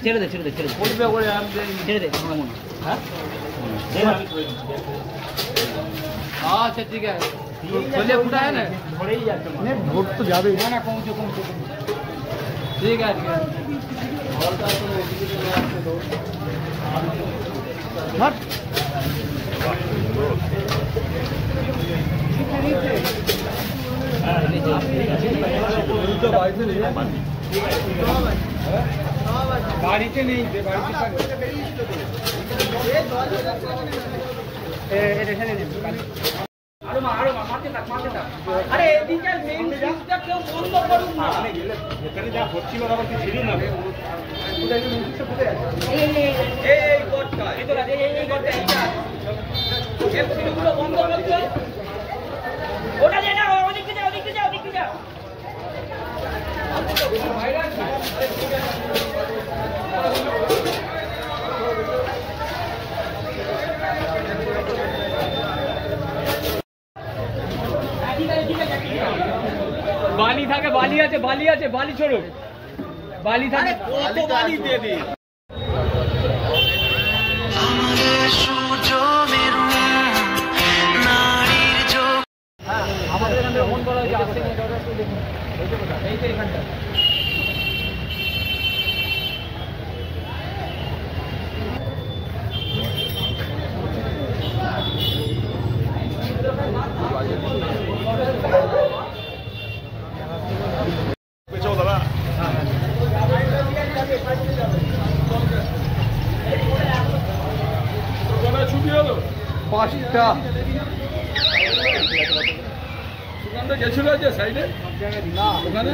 ছেড়ে দে ছেড়ে দে হ্যাঁ अच्छा ठीक है छोले फूटा है ना वोट तो ज्यादा ही ना पहुँचो ठीक है বাড়িতে নেই আরে এদিকে মেইন সুইচটা কেউ বন্ধ করুন না এখানে যা হচ্ছিল আবার কি ছিল না এই গড়টা এই তো এই গড়টা এইটা এই সুইচগুলো বন্ধ করতে ওটা দে না ওদিকে যা বালি থাকে বালি আছে বালি ছোড়ো বালি থাকে কত বালি দেবে আমাদের এখানে ফোন করা হয়েছে আসছে এই তো এখানটা পাঁচটা সুগন্ধ গেছিল যে সাইডে না ওখানে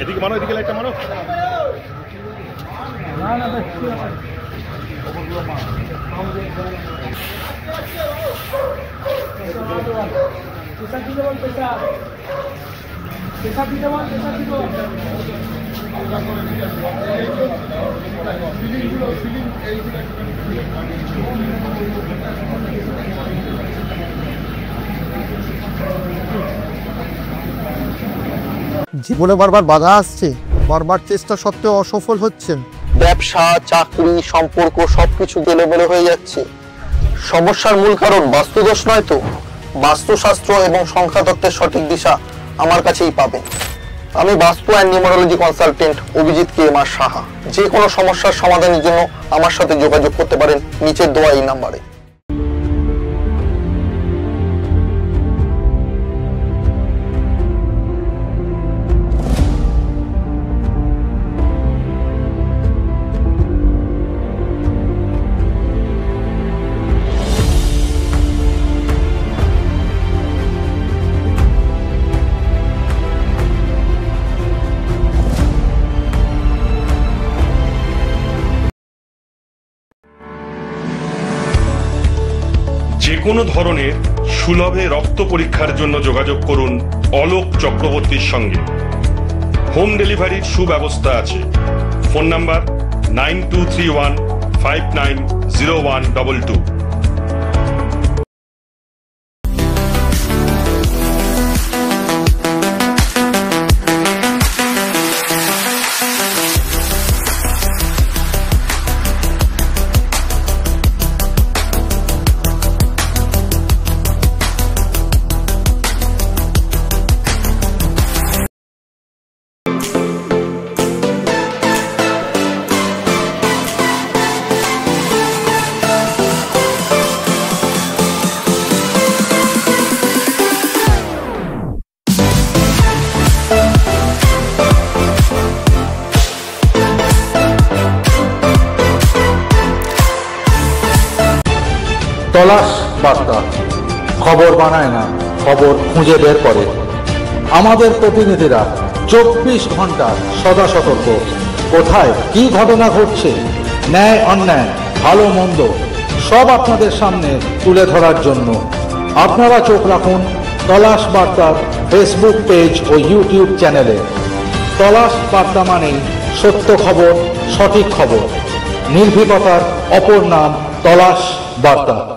এদিকে মারো এদিকে লাইটটা মারো না না জীবনে বারবার বাধা আসছে, বারবার চেষ্টা সত্ত্বেও অসফল হচ্ছেন। ব্যবসা, চাকরি, সম্পর্ক সবকিছু এলোমেলো হয়ে যাচ্ছে। সমস্যার মূল কারণ বাস্তুদোষ নয় তো? বাস্তুশাস্ত্র এবং সংখ্যাতত্ত্বের সঠিক দিশা আমার কাছেই পাবেন। আমি বাস্তু and numerology consultant Abhijit KMR Saha. যে কোনো সমস্যার সমাধানের জন্য আমার সাথে যোগাযোগ করতে পারেন নিচের দেওয়া এই নাম্বারে। যে কোনো ধরনের সুলভে রক্ত পরীক্ষার জন্য যোগাযোগ করুন অলোক চক্রবর্তীর সঙ্গে। হোম ডেলিভারির সুব্যবস্থা আছে। Phone number 9231590122। তলাশ বার্তা খবর বানায় না, খবর খুঁজে বের করে। আমাদের প্রতিনিধিরা 24 ঘন্টা সদা সতর্ক। কোথায় কি ঘটনা ঘটছে, ন্যায় অন্যায়, ভালো মন্দ সব আপনাদের সামনে তুলে ধরার জন্য আপনারা চোখ রাখুন তলাশ বার্তার ফেসবুক পেজ ও ইউটিউব চ্যানেলে। তলাশ বার্তা মানেই সত্য খবর, সঠিক খবর। নির্ভীকতার অপর নাম তলাশ বার্তা।